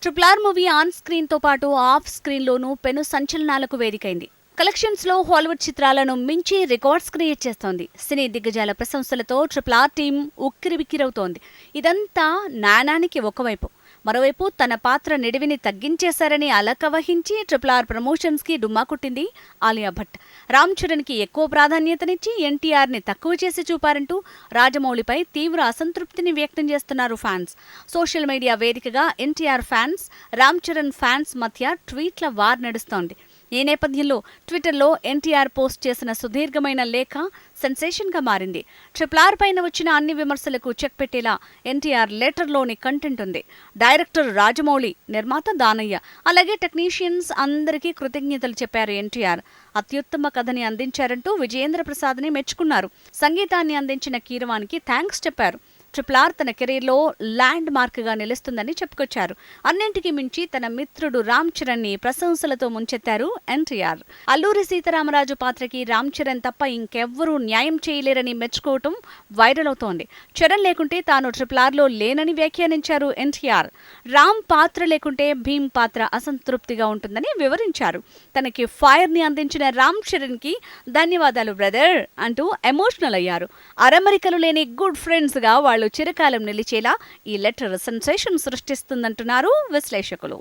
RRR movie on screen తో పాటు off screen లోనూ పెను సంచలనాలకు వేదికైంది. కలెక్షన్స్ లో హాలీవుడ్ చిత్రాలను మించి రికార్డ్స్ క్రియేట్ చేస్తోంది. సినీ దిగ్గజాల ప్రశంసలతో RRR టీం ఉక్కిరిబిక్కిరవుతోంది. ఇదంతా నాణానికి ఒకవైపు. మరోవైపు తన పాత్ర నిడివిని తగ్గించేశారని అలక వహించి RRR ప్రమోషన్స్ కి డుమ్మా కొట్టింది ఆలియా భట్. రామ్ చరణ్ కి ఎక్కువ ప్రాధాన్యతనిచ్చి ఎన్టీఆర్ ని తక్కువ చేసి చూపారంటూ రాజమౌళిపై తీవ్ర అసంతృప్తిని వ్యక్తం చేస్తున్నారు ఫ్యాన్స్. సోషల్ మీడియా వేదికగా ఎన్టీఆర్ ఫ్యాన్స్, రామ్ చరణ్ ఫ్యాన్స్ మధ్య ట్వీట్ల వార్ నడుస్తోంది. ఈ నేపథ్యంలో ట్విట్టర్లో ఎన్టీఆర్ పోస్ట్ చేసిన సుదీర్ఘమైన లేఖ సెన్సేషన్గా మారింది. RRR పైన వచ్చిన అన్ని విమర్శలకు చెక్ పెట్టేలా ఎన్టీఆర్ లెటర్లోని కంటెంట్ ఉంది. డైరెక్టర్ రాజమౌళి, నిర్మాత దానయ్య, అలాగే టెక్నీషియన్స్ అందరికీ కృతజ్ఞతలు చెప్పారు ఎన్టీఆర్. అత్యుత్తమ కథని అందించారంటూ విజయేంద్ర ప్రసాద్ని మెచ్చుకున్నారు. సంగీతాన్ని అందించిన కీరవానికి థ్యాంక్స్ చెప్పారు. RRR తన కెరీర్లో ల్యాండ్ మార్క్గా నిలుస్తుందని చెప్పుకొచ్చారు. అన్నింటికీ మించి తన మిత్రుడు రామ్ చరణ్ ని ప్రశంసలతో ముంచెత్తారు ఎన్టీఆర్. అల్లూరి సీతారామరాజు పాత్రకి రామ్ చరణ్ తప్ప ఇంకెవ్వరూ న్యాయం చేయలేరని మెచ్చుకోవటం వైరల్ అవుతోంది. చరణ్ లేకుంటే తాను RRR లో లేనని వ్యాఖ్యానించారు ఎన్టీఆర్. రామ్ పాత్ర లేకుంటే భీమ్ పాత్ర అసంతృప్తిగా ఉంటుందని వివరించారు. తనకి ఫైర్ ని అందించిన రామ్ చరణ్ కి ధన్యవాదాలు బ్రదర్ అంటూ ఎమోషనల్ అయ్యారు. అరమరికలు లేని గుడ్ ఫ్రెండ్స్ గా వాళ్ళు చిరకాలం నిలిచేలా ఈ లెటర్ సెన్సేషన్ సృష్టిస్తుందంటున్నారు విశ్లేషకులు.